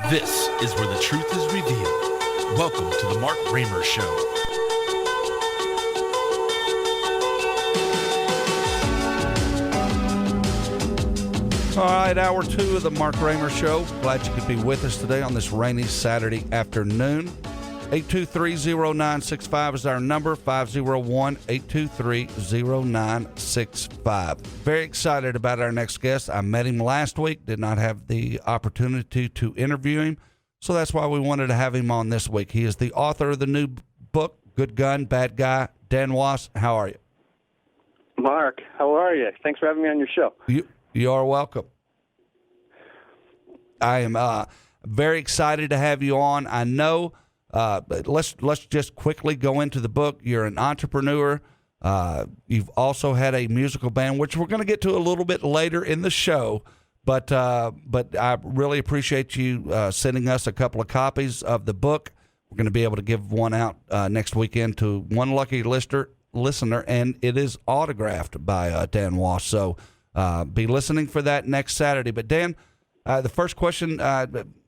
This is where the truth is revealed. Welcome to the Mark Ramer Show. All right, hour two of the Mark Ramer Show. Glad you could be with us today on this rainy Saturday afternoon. 823-0965 is our number, 501-823-0965. Very excited about our next guest. I met him last week, did not have the opportunity to interview him, so that's why we wanted to have him on this week. He is the author of the new book, Good Gun, Bad Guy. Dan Wos, how are you? Mark, how are you? Thanks for having me on your show. You are welcome. I am very excited to have you on. I know. But let's just quickly go into the book. You're an entrepreneur. You've also had a musical band, which we're going to get to a little bit later in the show. But I really appreciate you sending us a couple of copies of the book. We're going to be able to give one out next weekend to one lucky listener, and it is autographed by Dan Wos. So be listening for that next Saturday. But Dan, the first question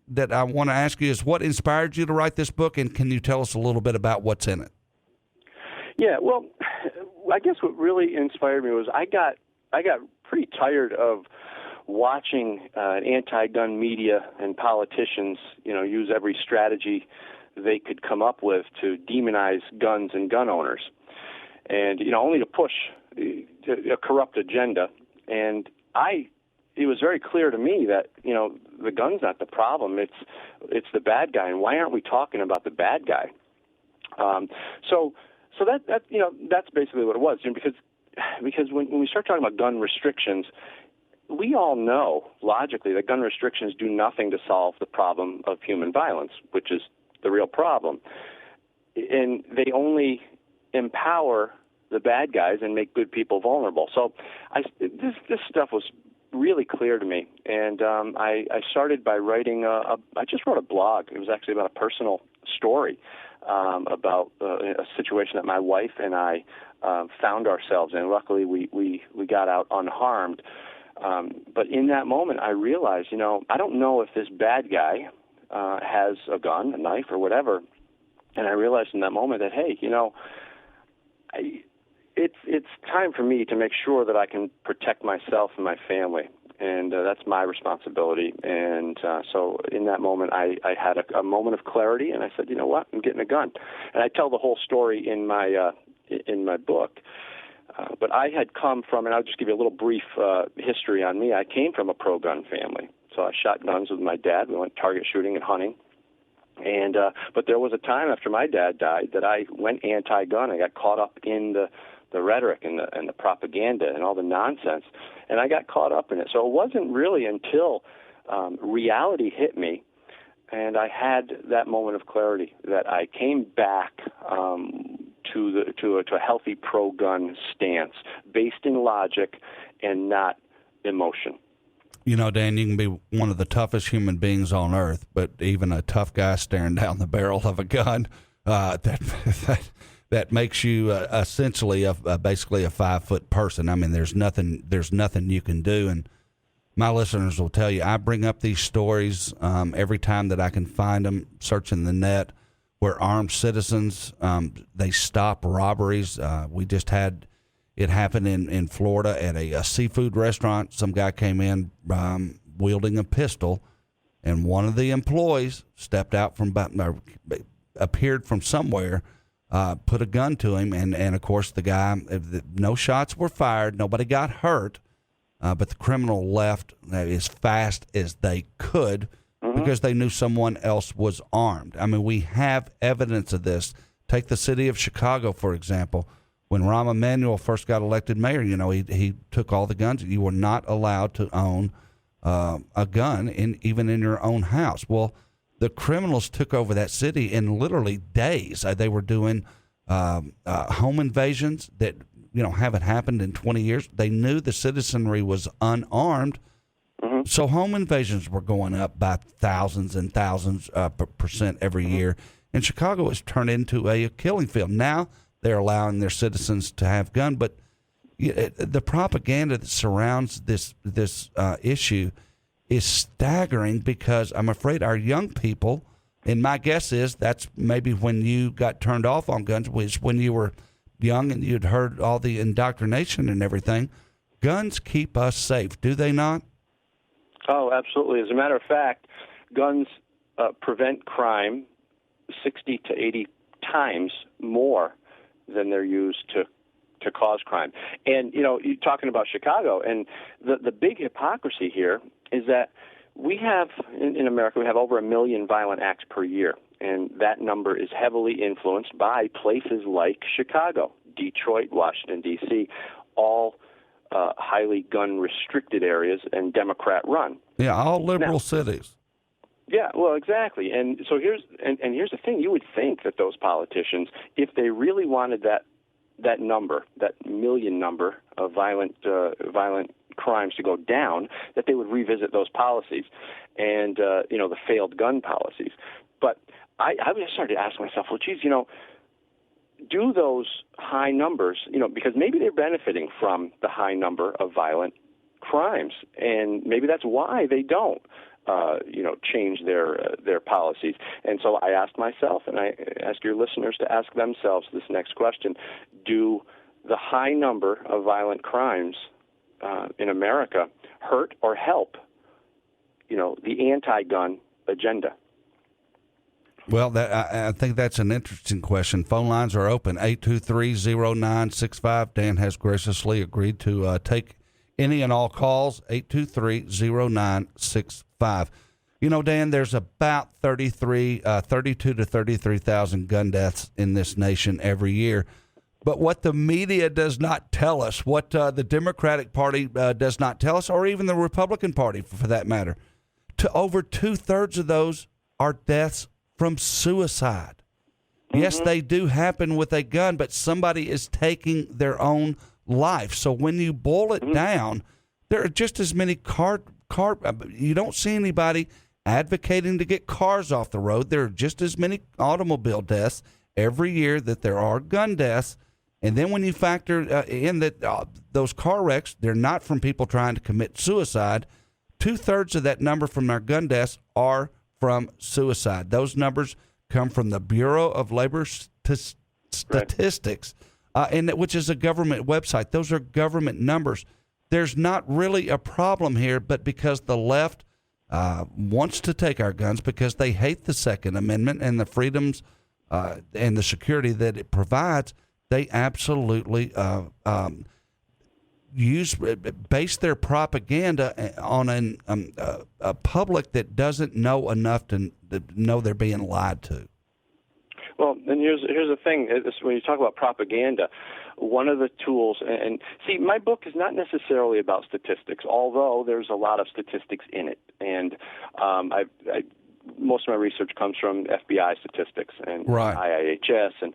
that I want to ask you is, what inspired you to write this book, and can you tell us a little bit about what's in it? Yeah, well, I guess what really inspired me was I got pretty tired of watching anti-gun media and politicians, use every strategy they could come up with to demonize guns and gun owners, and only to push a corrupt agenda. And it was very clear to me that, the gun's not the problem. It's the bad guy. And why aren't we talking about the bad guy? So that's basically what it was. Because when we start talking about gun restrictions, we all know logically that gun restrictions do nothing to solve the problem of human violence, which is the real problem. And they only empower the bad guys and make good people vulnerable. So this stuff was really clear to me, and I started by writing I just wrote a blog. It was actually about a personal story about a situation that my wife and I found ourselves in. Luckily, we got out unharmed. But in that moment, I realized, I don't know if this bad guy has a gun, a knife, or whatever. And I realized in that moment that, hey, it's time for me to make sure that I can protect myself and my family, and that's my responsibility. And so in that moment, I had a moment of clarity, and I said, you know what, I'm getting a gun. And I tell the whole story in my book. But I had come from, and I'll just give you a little brief history on me. I came from a pro-gun family. So I shot guns with my dad. We went target shooting and hunting. And but there was a time after my dad died that I went anti-gun. I got caught up in the rhetoric and the propaganda and all the nonsense, and I got caught up in it. So it wasn't really until reality hit me, and I had that moment of clarity that I came back to a healthy pro-gun stance based in logic and not emotion. Dan, you can be one of the toughest human beings on earth, but even a tough guy staring down the barrel of a gun, that makes you essentially basically a 5-foot person. I mean, there's nothing you can do. And my listeners will tell you, I bring up these stories every time that I can find them, searching the net, where armed citizens, they stop robberies. We just had it happen in Florida at a seafood restaurant. Some guy came in wielding a pistol, and one of the employees stepped out appeared from somewhere, put a gun to him, and of course the guy, no shots were fired, nobody got hurt, but the criminal left as fast as they could because they knew someone else was armed. I mean, we have evidence of this. Take the city of Chicago, for example. When Rahm Emanuel first got elected mayor, he took all the guns. You were not allowed to own a gun even in your own house. Well, the criminals took over that city in literally days. They were doing home invasions that haven't happened in 20 years. They knew the citizenry was unarmed, so home invasions were going up by thousands and thousands percent every year. And Chicago has turned into a killing field. Now they're allowing their citizens to have guns, but the propaganda that surrounds this issue is staggering, because I'm afraid our young people, and my guess is that's maybe when you got turned off on guns, was when you were young and you'd heard all the indoctrination and everything. Guns keep us safe, do they not? Oh, absolutely. As a matter of fact, guns prevent crime 60 to 80 times more than they're used to cause crime. And, you're talking about Chicago, and the big hypocrisy here is that we have, in America, we have over 1 million violent acts per year, and that number is heavily influenced by places like Chicago, Detroit, Washington, D.C., all highly gun-restricted areas and Democrat-run. Yeah, all liberal cities. Yeah, well, exactly. And so here's the thing. You would think that those politicians, if they really wanted that number, that million number of violent crimes to go down, that they would revisit those policies and, the failed gun policies. But I started to ask myself, well, geez, do those high numbers, because maybe they're benefiting from the high number of violent crimes, and maybe that's why they don't, change their policies. And so I asked myself, and I ask your listeners to ask themselves this next question: do the high number of violent crimes in America hurt or help, the anti-gun agenda? Well, I think that's an interesting question. Phone lines are open, 823-0965. Dan has graciously agreed to take any and all calls, 823-0965. Dan, there's about 32 to 33,000 gun deaths in this nation every year. But what the media does not tell us, what the Democratic Party does not tell us, or even the Republican Party for that matter, to over 2/3 of those are deaths from suicide. Mm-hmm. Yes, they do happen with a gun, but somebody is taking their own life. So when you boil it down, there are just as many you don't see anybody advocating to get cars off the road. There are just as many automobile deaths every year that there are gun deaths. And then when you factor in that those car wrecks, they're not from people trying to commit suicide. 2/3 of that number from our gun deaths are from suicide. Those numbers come from the Bureau of Labor Statistics, which is a government website. Those are government numbers. There's not really a problem here, but because the left wants to take our guns, because they hate the Second Amendment and the freedoms and the security that it provides, they absolutely base their propaganda on a public that doesn't know enough to know they're being lied to. Well, and here's the thing. When you talk about propaganda, one of the tools, and see, my book is not necessarily about statistics, although there's a lot of statistics in it. And most of my research comes from FBI statistics and IIHS, and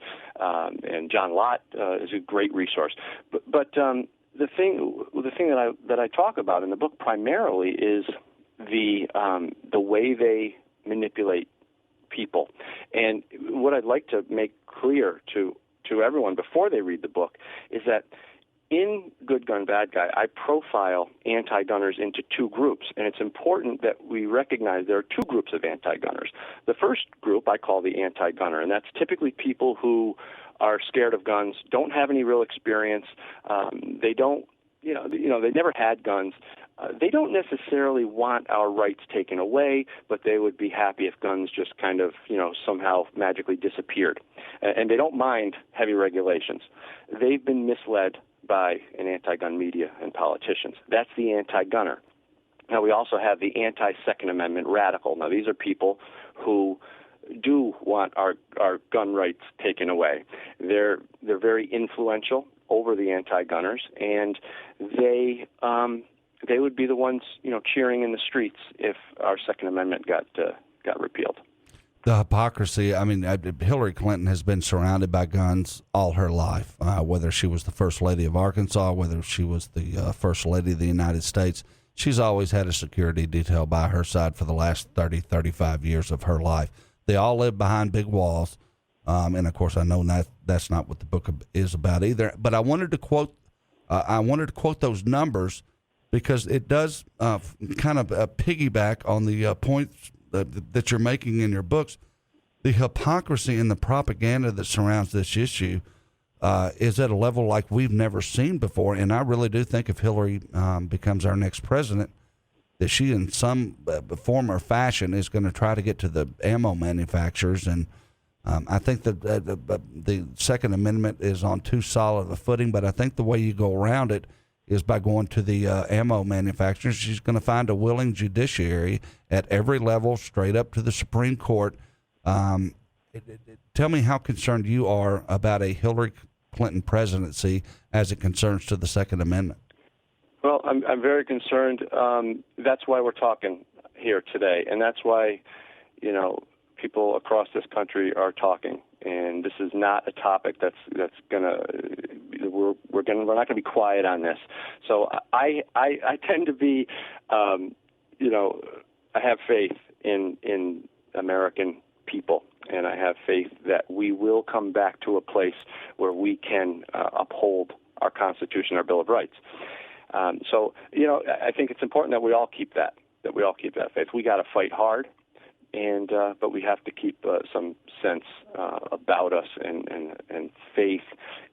John Lott is a great resource. But the thing that I talk about in the book primarily is the way they manipulate people. And what I'd like to make clear to everyone before they read the book is that in Good Gun, Bad Guy, I profile anti-gunners into two groups, and it's important that we recognize there are two groups of anti-gunners. The first group I call the anti-gunner, and that's typically people who are scared of guns, don't have any real experience, they don't, they never had guns. They don't necessarily want our rights taken away, but they would be happy if guns just kind of, somehow magically disappeared. And they don't mind heavy regulations. They've been misled by an anti-gun media and politicians. That's the anti-gunner. Now, we also have the anti-Second Amendment radical. Now, these are people who do want our gun rights taken away. They're very influential over the anti-gunners, and they would be the ones, cheering in the streets if our Second Amendment got repealed. The hypocrisy. I mean, Hillary Clinton has been surrounded by guns all her life, whether she was the First Lady of Arkansas, whether she was the First Lady of the United States. She's always had a security detail by her side for the last 30, 35 years of her life. They all live behind big walls. And, of course, I know that's not what the book is about either. But I wanted to quote those numbers because it does kind of piggyback on the points that you're making in your books. The hypocrisy and the propaganda that surrounds this issue is at a level like we've never seen before. And I really do think if Hillary becomes our next president, that she in some form or fashion is going to try to get to the ammo manufacturers. And I think that the Second Amendment is on too solid a footing, but I think the way you go around it is by going to the ammo manufacturers. She's going to find a willing judiciary at every level, straight up to the Supreme Court. Tell me how concerned you are about a Hillary Clinton presidency as it concerns to the Second Amendment. Well, I'm very concerned. That's why we're talking here today, and that's why, people across this country are talking. And this is not a topic that's gonna we're not going to be quiet on this. So I tend to be, I have faith in American people, and I have faith that we will come back to a place where we can uphold our Constitution, our Bill of Rights. So I think it's important that we all keep that faith. We got to fight hard, and but we have to keep some sense about us and faith,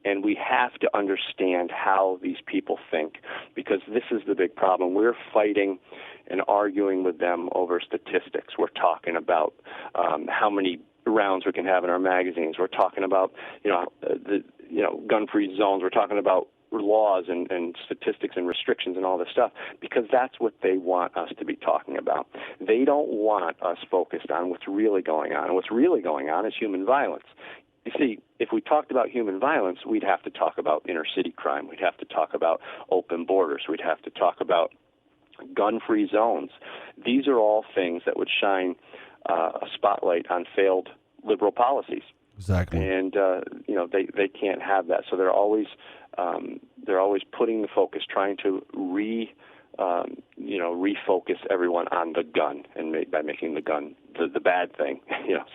and we have to understand how these people think, because this is the big problem. We're fighting and arguing with them over statistics. We're talking about how many rounds we can have in our magazines. We're talking about gun-free zones. We're talking about laws and statistics and restrictions and all this stuff, because that's what they want us to be talking about. They don't want us focused on what's really going on. And what's really going on is human violence. You see, if we talked about human violence, we'd have to talk about inner city crime. We'd have to talk about open borders. We'd have to talk about gun-free zones. These are all things that would shine a spotlight on failed liberal policies. Exactly. And they can't have that. So they're always putting the focus, trying to refocus everyone on the gun, and by making the gun the bad thing.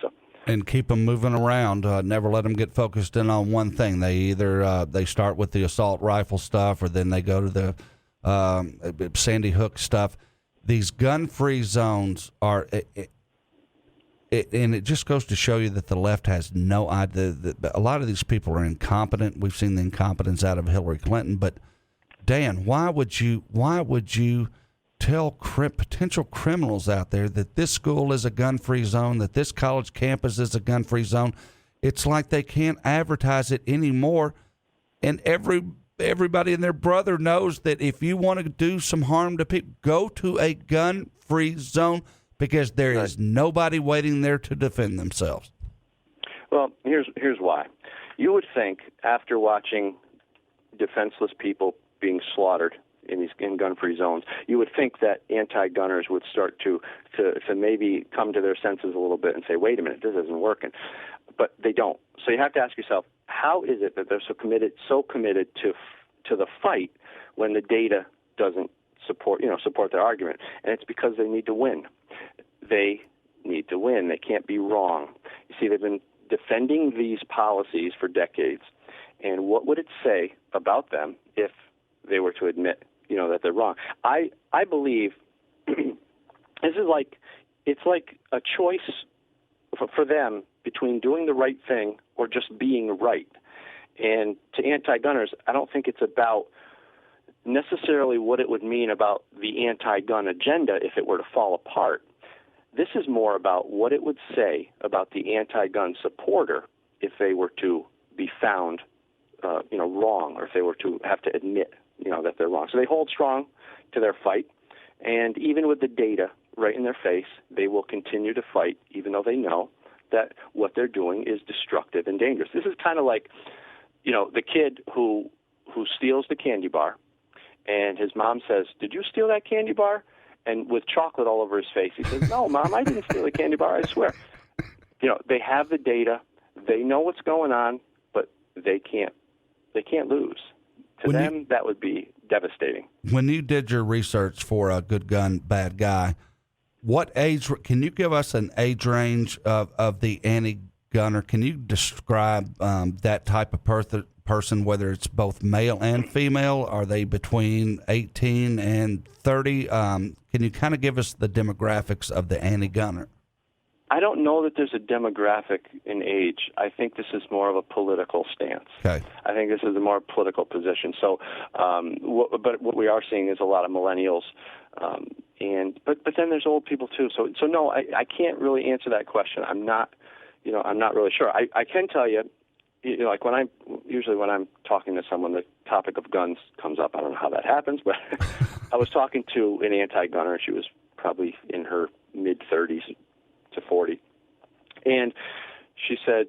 So. And keep them moving around. Never let them get focused in on one thing. They either they start with the assault rifle stuff, or then they go to the Sandy Hook stuff. These gun-free zones are. And it just goes to show you that the left has no idea. A lot of these people are incompetent. We've seen the incompetence out of Hillary Clinton. But Dan, why would you tell potential criminals out there that this school is a gun-free zone, that this college campus is a gun-free zone? It's like they can't advertise it anymore. And everybody and their brother knows that if you want to do some harm to people, go to a gun-free zone, because there is nobody waiting there to defend themselves. Well, here's why. You would think, after watching defenseless people being slaughtered in gun-free zones, you would think that anti-gunners would start to maybe come to their senses a little bit and say, wait a minute, this isn't working. But they don't. So you have to ask yourself, how is it that they're so committed to the fight when the data doesn't support their argument? And it's because they need to win. They need to win. They can't be wrong. You see, they've been defending these policies for decades. And what would it say about them if they were to admit, that they're wrong? I believe this is it's like a choice for them between doing the right thing or just being right. And to anti-gunners, I don't think it's about necessarily what it would mean about the anti-gun agenda if it were to fall apart. This is more about what it would say about the anti-gun supporter if they were to be found, wrong, or if they were to have to admit, that they're wrong. So they hold strong to their fight, and even with the data right in their face, they will continue to fight, even though they know that what they're doing is destructive and dangerous. This is kind of like, the kid who steals the candy bar, and his mom says, "Did you steal that candy bar?" And with chocolate all over his face, he says, "No, Mom, I didn't steal the candy bar, I swear." They have the data, they know what's going on, but they can't lose. To them, that would be devastating. When you did your research for a Good Gun, Bad Guy, what age? Can you give us an age range of the anti-gunner? Can you describe that type of person, whether it's both male and female? Are they between 18 and 30? Can you kind of give us the demographics of the anti-gunner? I don't know that there's a demographic in age. I think this is more of a political stance. Okay. I think this is a more political position. So, but what we are seeing is a lot of millennials, but then there's old people too. So no, I can't really answer that question. I'm not really sure. I can tell you, like when I'm talking to someone, the topic of guns comes up. I don't know how that happens, but I was talking to an anti-gunner. She was probably in her mid-30s to 40. And she said,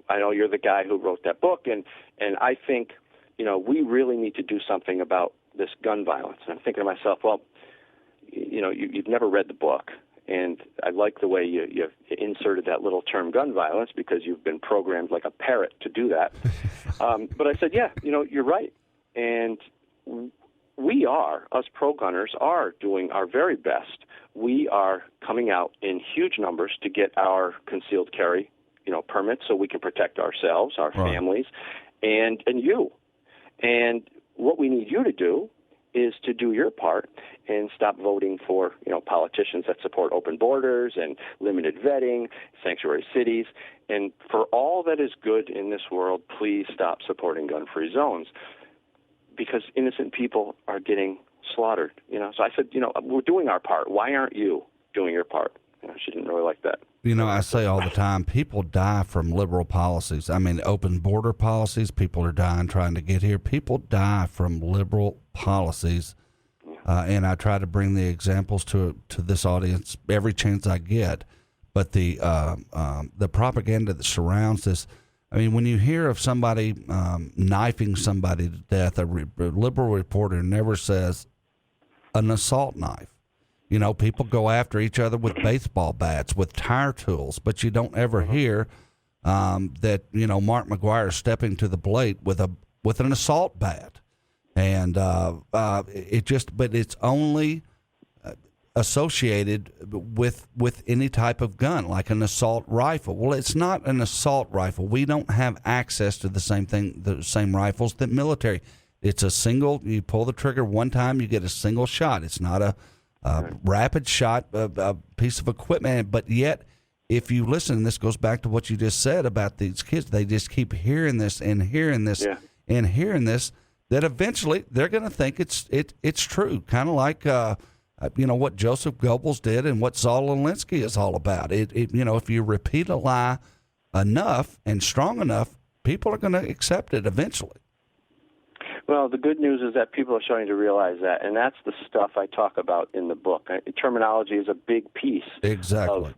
I know you're the guy who wrote that book, and I think, we really need to do something about this gun violence. And I'm thinking to myself, well, you've never read the book, and I like the way you inserted that little term gun violence because you've been programmed like a parrot to do that. But I said, yeah, you're right. And we us pro-gunners, are doing our very best. We are coming out in huge numbers to get our concealed carry, permits so we can protect ourselves, our families, and you. And what we need you to do is to do your part and stop voting for, politicians that support open borders and limited vetting, sanctuary cities. And for all that is good in this world, please stop supporting gun-free zones, because innocent people are getting slaughtered. So I said, we're doing our part. Why aren't you doing your part? She didn't really like that. I say all the time, people die from liberal policies. I mean, open border policies, people are dying trying to get here. People die from liberal policies. And I try to bring the examples to this audience every chance I get. But the propaganda that surrounds this, I mean, when you hear of somebody knifing somebody to death, a liberal reporter never says an assault knife. People go after each other with baseball bats, with tire tools, but you don't ever hear that, Mark McGuire is stepping to the plate with an assault bat. And but it's only associated with any type of gun, like an assault rifle. Well, it's not an assault rifle. We don't have access to the same rifles that military. It's a single, you pull the trigger one time, you get a single shot. It's not a rapid shot, a piece of equipment. But yet, if you listen, and this goes back to what you just said about these kids, they just keep hearing this and hearing this and hearing this, that eventually they're going to think it's true. Kind of like what Joseph Goebbels did and what Saul Alinsky is all about. If you repeat a lie enough and strong enough, people are going to accept it eventually. Well, the good news is that people are starting to realize that, and that's the stuff I talk about in the book. Terminology is a big piece of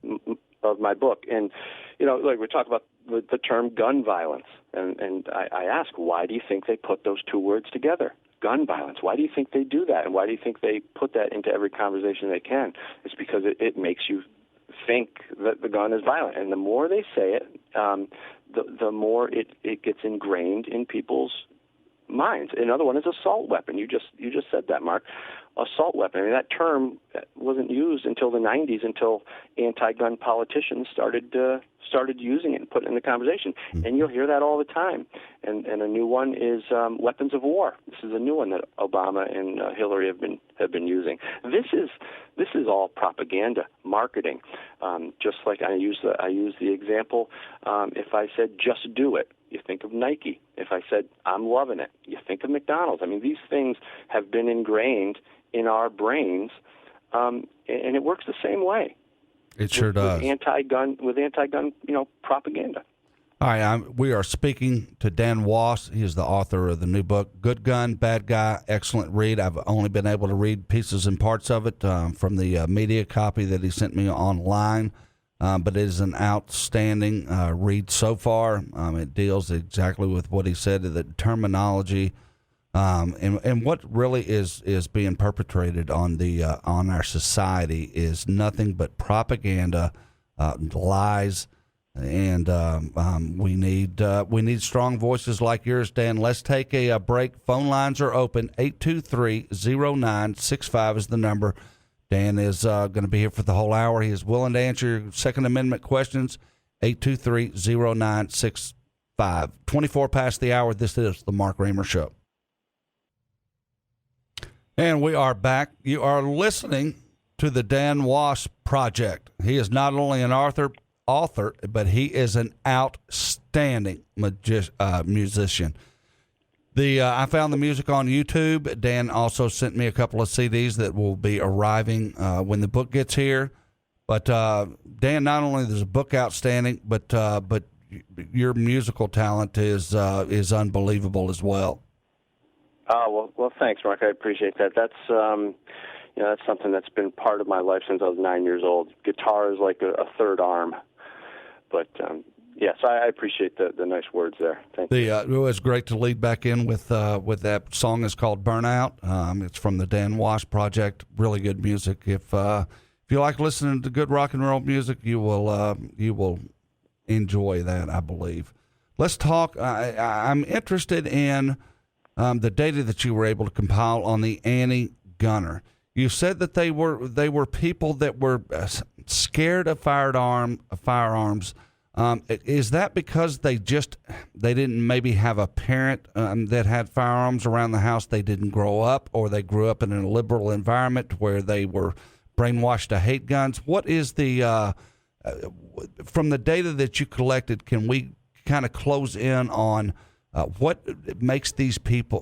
my book. And, like we talk about the term gun violence, and I ask, why do you think they put those two words together? Gun violence. Why do you think they do that? And why do you think they put that into every conversation they can? It's because it makes you think that the gun is violent. And the more they say it, the more it gets ingrained in people's minds. Another one is assault weapon. You just said that, Mark. Assault weapon. I mean, that term wasn't used until the 90s, until anti-gun politicians started using it and put it in the conversation. Mm-hmm. And you'll hear that all the time. And a new one is weapons of war. This is a new one that Obama and Hillary have been using. This is all propaganda, marketing. Just like I use the example. If I said just do it, you think of Nike. If I said I'm loving it, you think of McDonald's. I mean, these things have been ingrained in our brains, and it works the same way. It sure does. With anti-gun, propaganda. All right, we are speaking to Dan Wos. He is the author of the new book, Good Gun, Bad Guy, excellent read. I've only been able to read pieces and parts of it from the media copy that he sent me online, but it is an outstanding read so far. It deals exactly with what he said, the terminology, and what really is being perpetrated on our society is nothing but propaganda, lies. And we need strong voices like yours, Dan. Let's take a break. Phone lines are open. 823-0965 is the number. Dan is going to be here for the whole hour. He is willing to answer your Second Amendment questions. 823-0965. 24 past the hour. This is the Mark Ramer Show. And we are back. You are listening to the Dan Wos Project. He is not only an author, but he is an outstanding musician. I found the music on YouTube. Dan also sent me a couple of CDs that will be arriving when the book gets here. But Dan, not only is the book outstanding, but your musical talent is unbelievable as well. Well, thanks, Mark. I appreciate that. That's that's something that's been part of my life since I was 9 years old. Guitar is like a third arm. But yes, I appreciate the nice words there. Thank you. It was great to lead back in with that song. Is called "Burnout." It's from the Dan Wos Project. Really good music. If you like listening to good rock and roll music, you will enjoy that, I believe. Let's talk. I'm interested in the data that you were able to compile on the Antigunners. You said that they were people that were scared of firearms. Is that because they didn't maybe have a parent that had firearms around the house? They didn't grow up, or they grew up in a liberal environment where they were brainwashed to hate guns? What is from the data that you collected, can we kind of close in on what makes these people,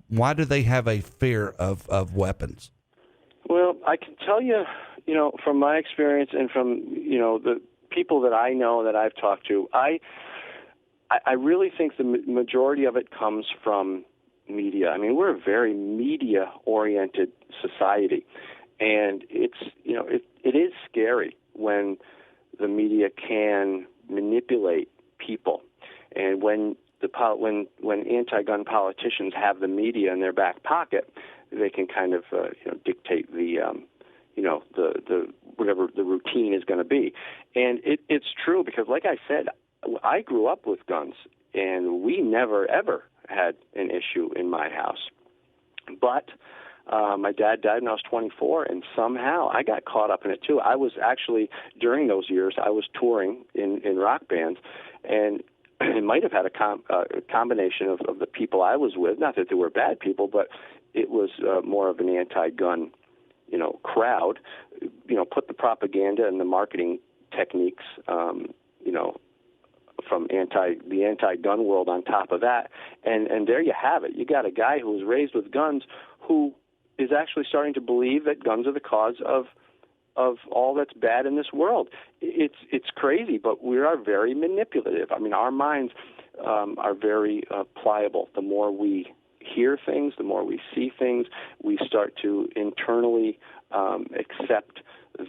why do they have a fear of weapons? Well, I can tell you, from my experience and from, the people that I know that I've talked to, I really think the majority of it comes from media. I mean, we're a very media-oriented society, and it's, it is scary when the media can manipulate people, and when anti-gun politicians have the media in their back pocket, they can kind of dictate the whatever the routine is going to be. And it's true because, like I said, I grew up with guns, and we never ever had an issue in my house. But my dad died when I was 24, and somehow I got caught up in it too. I was actually, during those years, I was touring in rock bands, and it might have had a combination of the people I was with. Not that they were bad people, but it was more of an anti-gun, crowd. Put the propaganda and the marketing techniques, from the anti-gun world on top of that, and there you have it. You got a guy who was raised with guns who is actually starting to believe that guns are the cause of all that's bad in this world. It's crazy, but we are very manipulative. I mean, our minds are very pliable. The more we hear things, the more we see things, we start to internally accept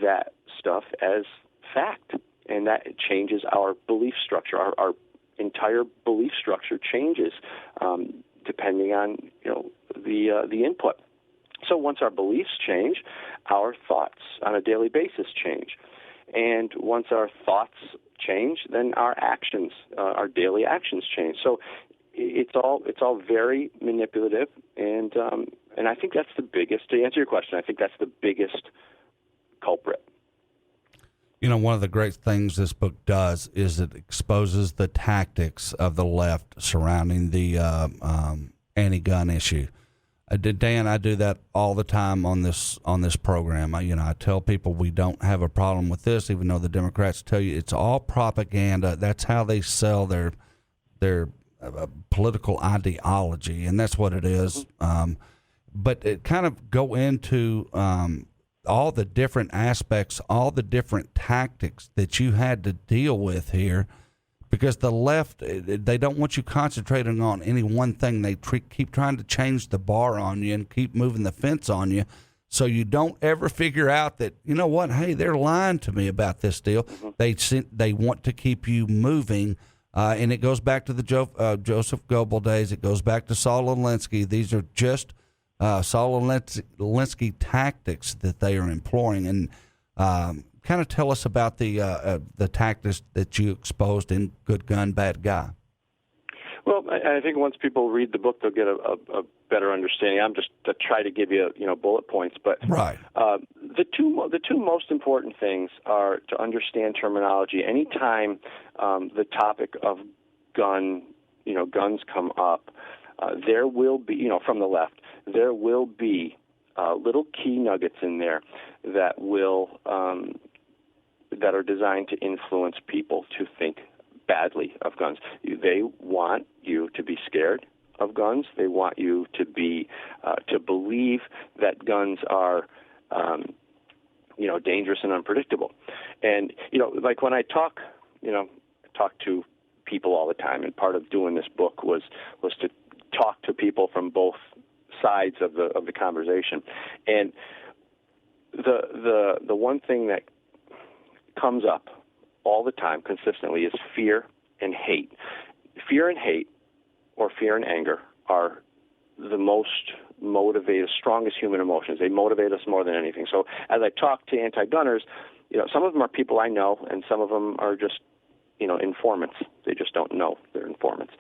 that stuff as fact, and that changes our belief structure. Our entire belief structure changes depending on the input. So once our beliefs change, our thoughts on a daily basis change. And once our thoughts change, then our actions, our daily actions change. So it's all very manipulative, and I think that's the biggest, to answer your question, I think that's the biggest culprit. One of the great things this book does is it exposes the tactics of the left surrounding the anti-gun issue. Dan, I do that all the time on this program. I tell people we don't have a problem with this, even though the Democrats tell you it's all propaganda. That's how they sell their political ideology, and that's what it is. But it kind of go into all the different aspects, all the different tactics that you had to deal with here. Because the left, they don't want you concentrating on any one thing. They keep trying to change the bar on you and keep moving the fence on you, so you don't ever figure out that, hey, they're lying to me about this deal. Mm-hmm. They want to keep you moving, and it goes back to the Joseph Goebbels days. It goes back to Saul Alinsky. These are just Saul Alinsky tactics that they are employing, and kind of tell us about the tactics that you exposed in Good Gun, Bad Guy. Well, I think once people read the book, they'll get a better understanding. I'm just to try to give you bullet points, but right. The two most important things are to understand terminology. Anytime the topic of guns come up, there will be, from the left, there will be little key nuggets in there that that are designed to influence people to think badly of guns. They want you to be scared of guns. They want you to be to believe that guns are dangerous and unpredictable. And like when I talk to people all the time, and part of doing this book was to talk to people from both sides of the conversation. And the one thing that comes up all the time consistently is fear and hate. Fear and hate, or fear and anger, are the most motivated, strongest human emotions. They motivate us more than anything. So as I talk to anti-gunners, some of them are people I know, and some of them are just, informants. They just don't know they're informants.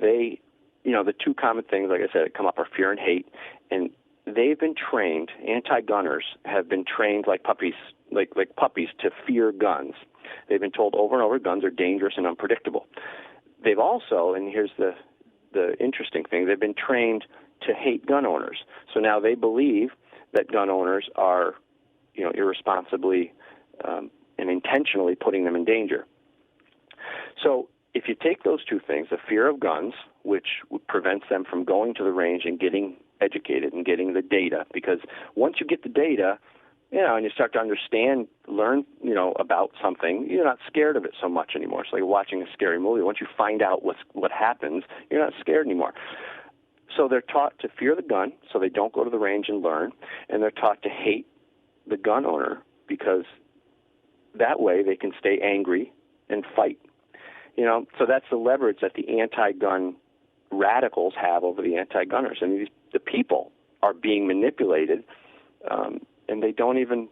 They, the two common things, like I said, that come up are fear and hate, and they've been trained, anti-gunners have been trained like puppies, like puppies to fear guns. They've been told over and over guns are dangerous and unpredictable. They've also, and here's the interesting thing, they've been trained to hate gun owners. So now they believe that gun owners are, irresponsibly and intentionally putting them in danger. So if you take those two things, the fear of guns, which prevents them from going to the range and getting educated and getting the data, because once you get the data, and you start to learn, about something, you're not scared of it so much anymore. It's like watching a scary movie. Once you find out what happens, you're not scared anymore. So they're taught to fear the gun, so they don't go to the range and learn, and they're taught to hate the gun owner because that way they can stay angry and fight. So that's the leverage that the anti-gun radicals have over the anti-gunners, and the people are being manipulated. And they don't even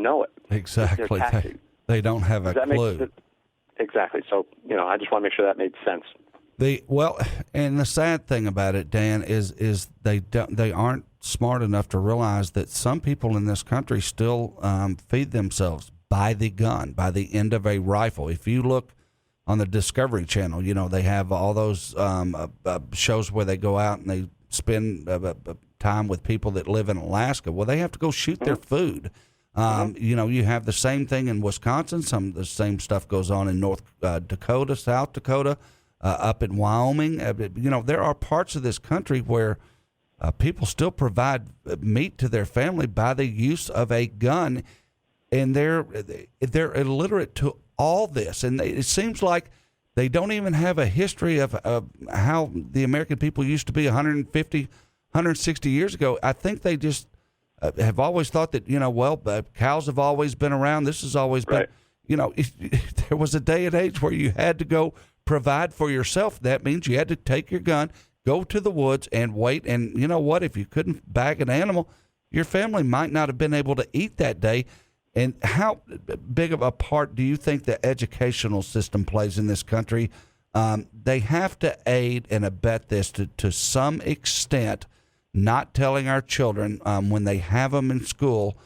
know it. Exactly. They don't have a clue. Exactly. So, I just want to make sure that made sense. And the sad thing about it, Dan, is they aren't smart enough to realize that some people in this country still feed themselves by the gun, by the end of a rifle. If you look on the Discovery Channel, they have all those shows where they go out and they spend time with people that live in Alaska. Well, they have to go shoot their food. You have the same thing in Wisconsin. Some of the same stuff goes on in North Dakota, South Dakota, up in Wyoming. There are parts of this country where people still provide meat to their family by the use of a gun, and they're illiterate to all this. And it seems like they don't even have a history of how the American people used to be 150, 160 years ago. I think they just have always thought that, cows have always been around. This has always been, there was a day and age where you had to go provide for yourself. That means you had to take your gun, go to the woods and wait. And you know what? If you couldn't bag an animal, your family might not have been able to eat that day. And how big of a part do you think the educational system plays in this country? They have to aid and abet this to some extent, not telling our children when they have them in school,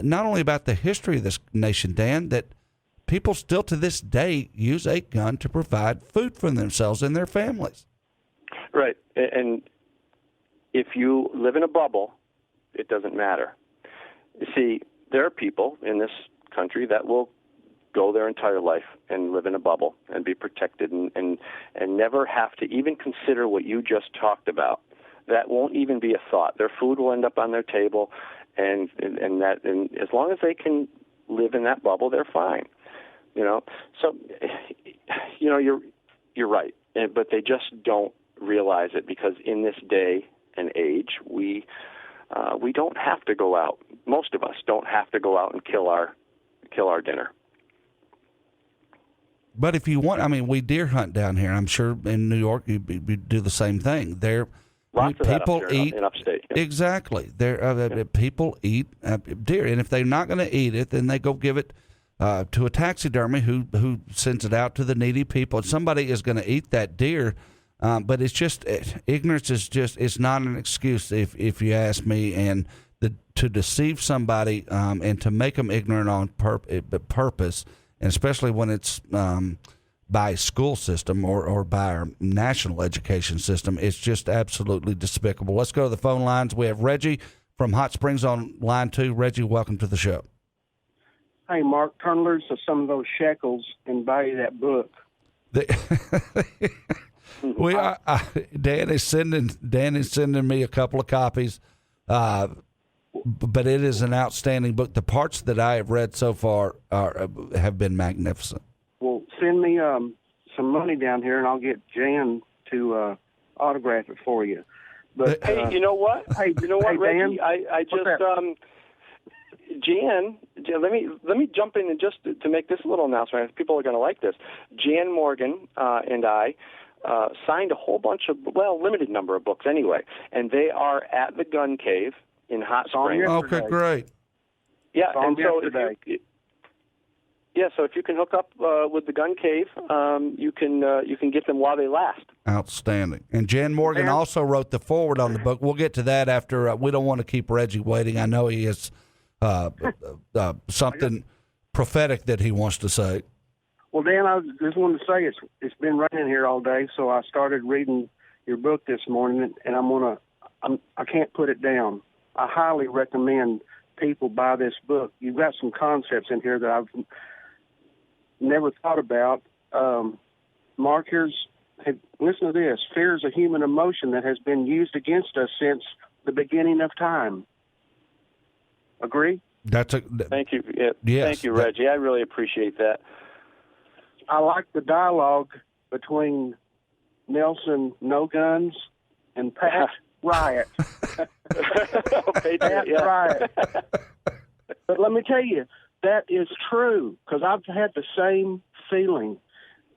not only about the history of this nation, Dan, that people still to this day use a gun to provide food for themselves and their families. Right. And if you live in a bubble, it doesn't matter. You see, there are people in this country that will go their entire life and live in a bubble and be protected and never have to even consider what you just talked about. That won't even be a thought. Their food will end up on their table, and as long as they can live in that bubble, they're fine. So you're right, but they just don't realize it, because in this day and age, we don't have to go out. Most of us don't have to go out and kill our dinner. But if you want, we deer hunt down here. I'm sure in New York you do the same thing. Lots of people that up here eat in upstate. Yeah. Exactly. People eat deer, and if they're not going to eat it, then they go give it to a taxidermy who sends it out to the needy people. Somebody is going to eat that deer. But it's just ignorance it's not an excuse if you ask me, and to deceive somebody and to make them ignorant on purpose, and especially when it's by a school system or by our national education system. It's just absolutely despicable. Let's go to the phone lines. We have Reggie from Hot Springs on line 2. Reggie, welcome to the show. Hey, Mark, turn loose of some of those shekels and buy you that book. Dan is sending me a couple of copies, but it is an outstanding book. The parts that I have read so far have been magnificent. Well, send me some money down here, and I'll get Jan to autograph it for you. But hey, you know what? Hey, Reggie? Dan? I just Jan, let me jump in and just to make this little announcement. People are going to like this. Jan Morgan and I signed a whole bunch of, limited number of books anyway, and they are at the Gun Cave in Hot Springs. Okay, great. Yeah, and so if you can hook up with the Gun Cave, you can get them while they last. Outstanding. And Jan Morgan also wrote the foreword on the book. We'll get to that after. We don't want to keep Reggie waiting. I know he has something prophetic that he wants to say. Well, Dan, I just wanted to say it's been raining here all day, so I started reading your book this morning, and I can't put it down. I highly recommend people buy this book. You've got some concepts in here that I've never thought about. Mark, listen to this. Fear is a human emotion that has been used against us since the beginning of time. Agree? Thank you. Yeah, yes, thank you, Reggie. I really appreciate that. I like the dialogue between Nelson No Guns and Pat Riot. Pat Riot. But let me tell you, that is true, because I've had the same feeling.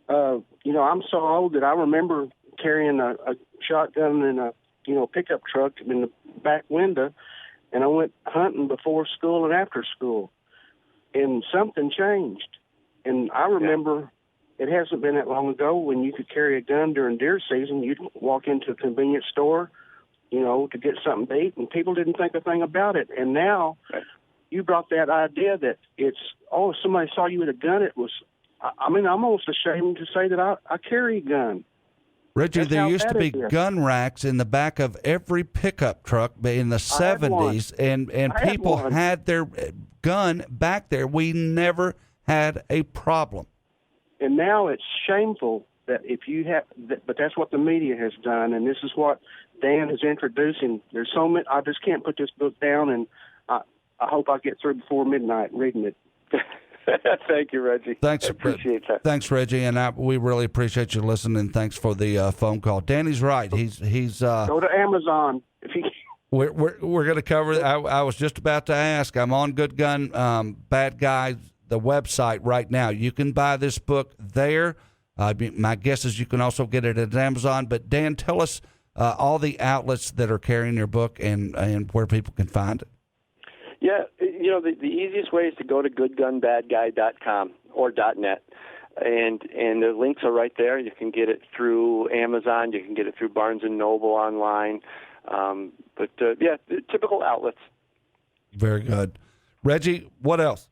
I'm so old that I remember carrying a shotgun in a pickup truck in the back window, and I went hunting before school and after school, and something changed. And I remember it hasn't been that long ago when you could carry a gun during deer season. You'd walk into a convenience store, to get something to eat, and people didn't think a thing about it. And now you brought that idea that if somebody saw you with a gun, it was, I'm almost ashamed to say that I carry a gun. Reggie, there used to be gun racks in the back of every pickup truck in the 70s, and people had their gun back there. We never had a problem. And now it's shameful that if you have, but that's what the media has done, and this is what Dan is introducing. There's so many, I just can't put this book down, and I hope I get through before midnight reading it. Thank you, Reggie. Thanks. I appreciate that. Thanks, Reggie, and we really appreciate you listening. Thanks for the phone call. Danny's right. He's go to Amazon if you. We're going to cover. I was just about to ask. I'm on Good Gun Bad Guy, the website right now. You can buy this book there. My guess is you can also get it at Amazon. But Dan, tell us all the outlets that are carrying your book and where people can find it. Yeah, the easiest way is to go to goodgunbadguy.com or .net, and the links are right there. You can get it through Amazon. You can get it through Barnes & Noble online. But typical outlets. Very good. Reggie, what else?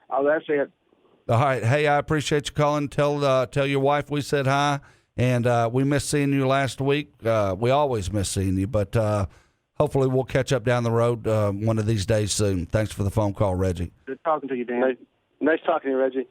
Oh, that's it. All right. Hey, I appreciate you calling. Tell your wife we said hi, and we missed seeing you last week. We always miss seeing you, but hopefully we'll catch up down the road one of these days soon. Thanks for the phone call, Reggie. Good talking to you, Dan. Nice talking to you, Reggie.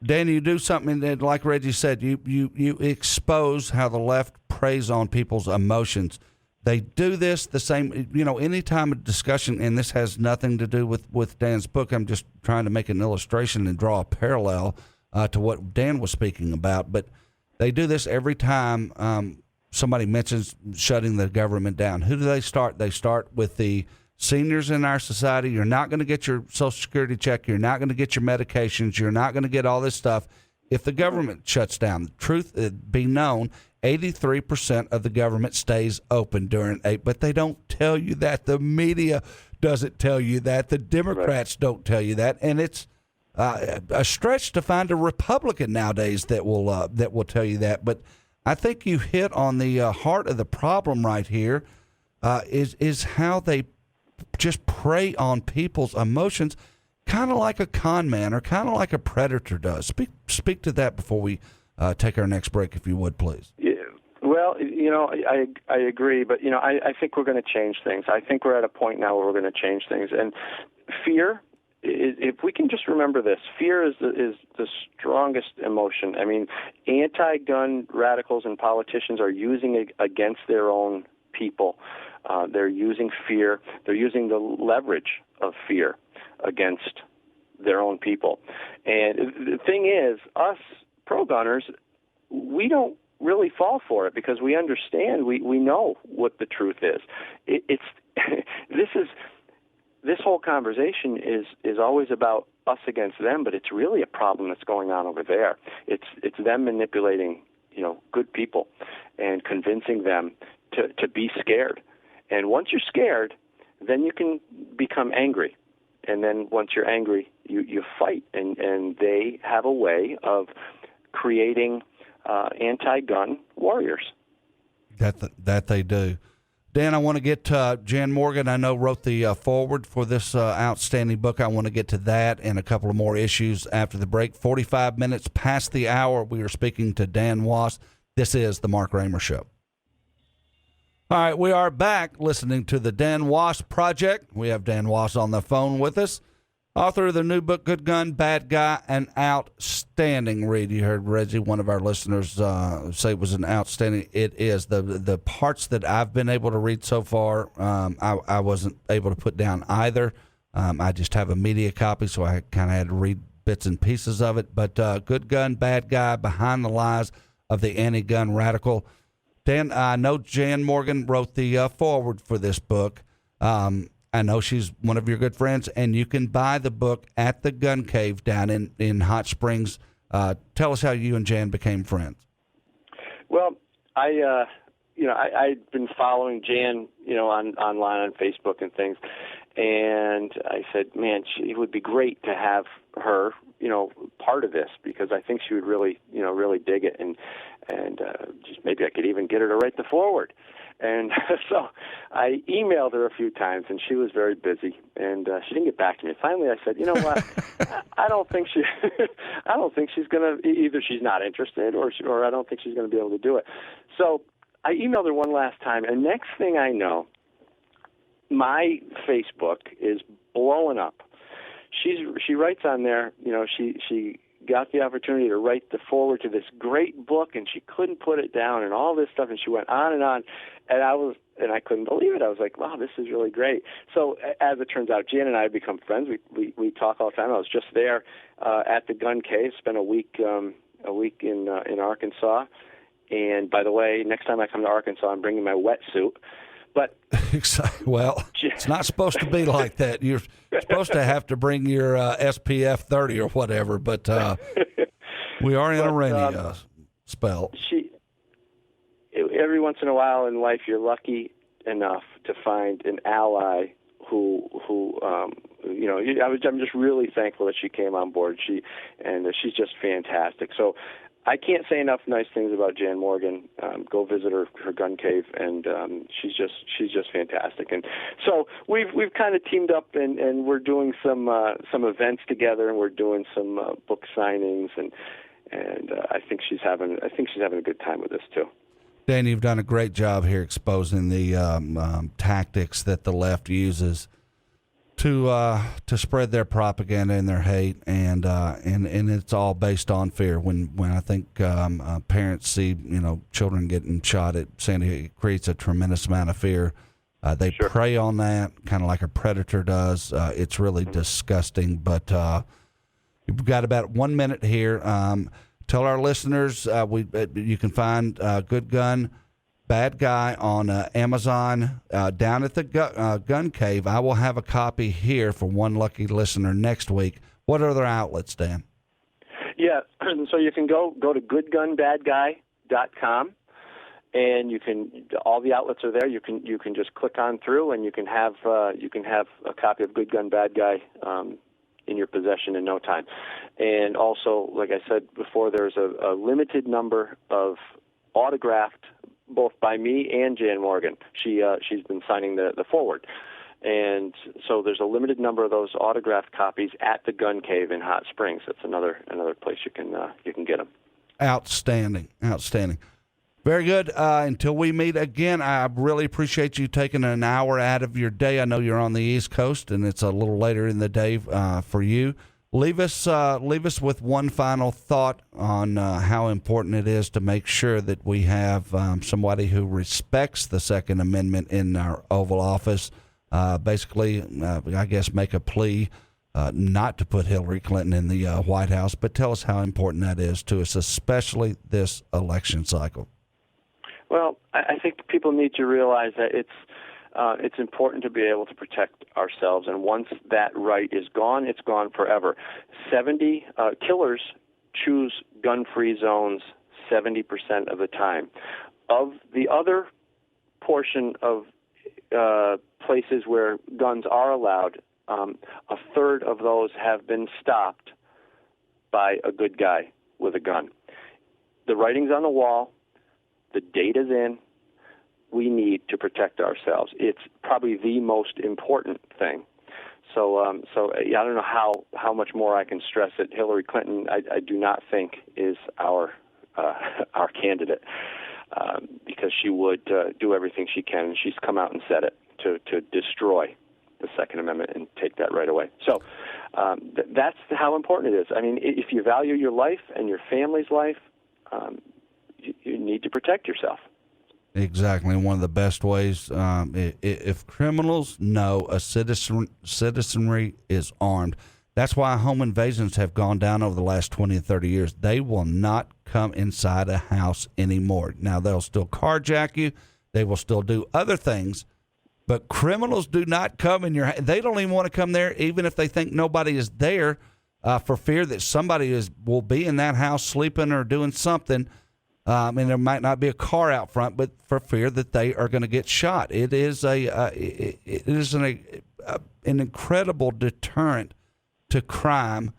Dan, you do something that, like Reggie said, you expose how the left preys on people's emotions. They do this the same, any time of discussion, and this has nothing to do with Dan's book. I'm just trying to make an illustration and draw a parallel to what Dan was speaking about. But they do this every time somebody mentions shutting the government down. Who do they start? They start with the seniors in our society. You're not going to get your Social Security check. You're not going to get your medications. You're not going to get all this stuff if the government shuts down. The truth be known, 83% of the government stays open during but they don't tell you that. The media doesn't tell you that. The Democrats don't tell you that, and it's a stretch to find a Republican nowadays that will tell you that. But I think you hit on the heart of the problem right here. Is how they just prey on people's emotions. kind of like a con man or kind of like a predator does. Speak to that before we take our next break, if you would, please. Yeah. Well, I agree, but I think we're going to change things. I think we're at a point now where we're going to change things, and fear. If we can just remember this, fear is the strongest emotion. I mean, anti-gun radicals and politicians are using it against their own people. They're using fear. They're using the leverage of fear against their own people. And the thing is, us pro-gunners, we don't really fall for it because we understand, we know what the truth is. This whole conversation is always about us against them, but it's really a problem that's going on over there. It's them manipulating, good people and convincing them to be scared. And once you're scared, then you can become angry. And then once you're angry, you fight. And they have a way of creating anti-gun warriors. That they do. Dan, I want to get to Jan Morgan. I know wrote the foreword for this outstanding book. I want to get to that and a couple of more issues after the break. 45 minutes past the hour, we are speaking to Dan Wos. This is the Mark Ramer Show. All right, we are back listening to the Dan Wos Project. We have Dan Wos on the phone with us. Author of the new book, Good Gun, Bad Guy, an outstanding read. You heard Reggie, one of our listeners, say it was an outstanding. It is. The parts that I've been able to read so far, I wasn't able to put down either. I just have a media copy, so I kind of had to read bits and pieces of it. But Good Gun, Bad Guy, Behind the Lies of the Anti-Gun Radical. Dan, I know Jan Morgan wrote the foreword for this book. I know she's one of your good friends, and you can buy the book at the Gun Cave down in Hot Springs. Tell us how you and Jan became friends. Well, I'd been following Jan, online on Facebook and things, and I said, man, it would be great to have her, part of this, because I think she would really, really dig it, and just maybe I could even get her to write the foreword. And so I emailed her a few times, and she was very busy, and she didn't get back to me. Finally, I said, you know what? I don't think she's going to. Either she's not interested, or I don't think she's going to be able to do it. So I emailed her one last time, and next thing I know, my Facebook is blowing up. She writes on there, she got the opportunity to write the foreword to this great book, and she couldn't put it down, and all this stuff, and she went on, and I couldn't believe it. I was like, wow, this is really great. So as it turns out, Jan and I have become friends. We talk all the time. I was just there at the Gun Cave, spent a week in Arkansas. And by the way, next time I come to Arkansas, I'm bringing my wetsuit. But well, it's not supposed to be like that. You're supposed to have to bring your SPF 30 or whatever. But we are in a rainy spell. Every once in a while in life, you're lucky enough to find an ally who I'm just really thankful that she came on board. She's just fantastic. So I can't say enough nice things about Jan Morgan. Go visit her gun cave, and she's just fantastic. And so we've kind of teamed up, and we're doing some events together, and we're doing some book signings, and I think she's having a good time with this too. Dan, you've done a great job here exposing the tactics that the left uses to spread their propaganda and their hate, and it's all based on fear. When I think parents see children getting shot at Sandy, it creates a tremendous amount of fear. They prey on that, kind of like a predator does. It's really disgusting. But we've got about 1 minute here. Tell our listeners you can find Good Gun, Bad Guy on Amazon down at the Gun Cave. I will have a copy here for one lucky listener next week. What other outlets, Dan? Yeah, so you can go to goodgunbadguy.com, and all the outlets are there. You can just click on through, and you can have a copy of Good Gun, Bad Guy in your possession in no time. And also, like I said before, there's a limited number of autographed, both by me and Jan Morgan. She's been signing the foreword. And so there's a limited number of those autographed copies at the Gun Cave in Hot Springs. That's another place you can get them. Outstanding. Very good. Until we meet again, I really appreciate you taking an hour out of your day. I know you're on the East Coast, and it's a little later in the day for you. Leave us with one final thought on how important it is to make sure that we have somebody who respects the Second Amendment in our Oval Office. Basically, I guess make a plea not to put Hillary Clinton in the White House, but tell us how important that is to us, especially this election cycle. Well, I think people need to realize that it's important to be able to protect ourselves, and once that right is gone, it's gone forever. 70 killers choose gun-free zones 70% of the time. Of the other portion of places where guns are allowed, a third of those have been stopped by a good guy with a gun. The writing's on the wall. The data's in. We need to protect ourselves. It's probably the most important thing. So I don't know how much more I can stress it. Hillary Clinton, I do not think is our candidate because she would do everything she can, and she's come out and said it to destroy the Second Amendment and take that right away. So that's how important it is. I mean, if you value your life and your family's life, you need to protect yourself. Exactly. And one of the best ways, if criminals know a citizenry is armed, that's why home invasions have gone down over the last 20 and 30 years. They will not come inside a house anymore. Now, they'll still carjack you. They will still do other things. But criminals do not come in your house. They don't even want to come there, even if they think nobody is there, for fear that somebody will be in that house sleeping or doing something. And there might not be a car out front, but for fear that they are going to get shot. It is an incredible deterrent to crime.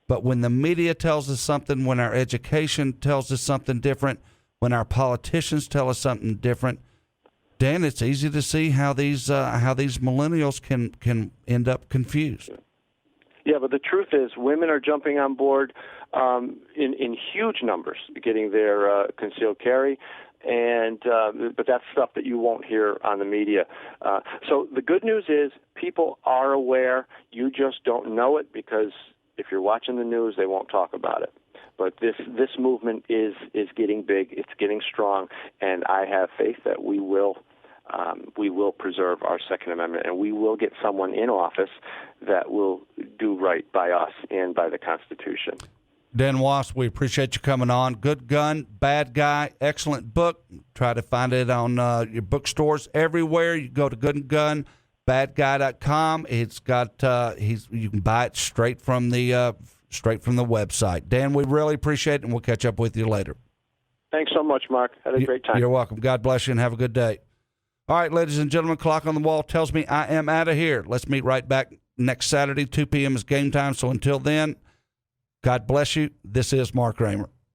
But when the media tells us something, when our education tells us something different, when our politicians tell us something different, Dan, it's easy to see how these millennials can end up confused. Yeah, but the truth is, women are jumping on board in huge numbers, getting their concealed carry, but that's stuff that you won't hear on the media. So the good news is, people are aware. You just don't know it because if you're watching the news, they won't talk about it. But this movement is getting big. It's getting strong, and I have faith that we will preserve our Second Amendment, and we will get someone in office that will do right by us and by the Constitution. Dan Wos, we appreciate you coming on. Good Gun, Bad Guy, excellent book. Try to find it on your bookstores everywhere. You go to goodandgunbadguy.com. It's got you can buy it straight from the website. Dan, we really appreciate it, and we'll catch up with you later. Thanks so much, Mark. Had a great time. You're welcome. God bless you, and have a good day. All right, ladies and gentlemen, clock on the wall tells me I am out of here. Let's meet right back next Saturday. 2 p.m. is game time. So until then, God bless you. This is Mark Ramer.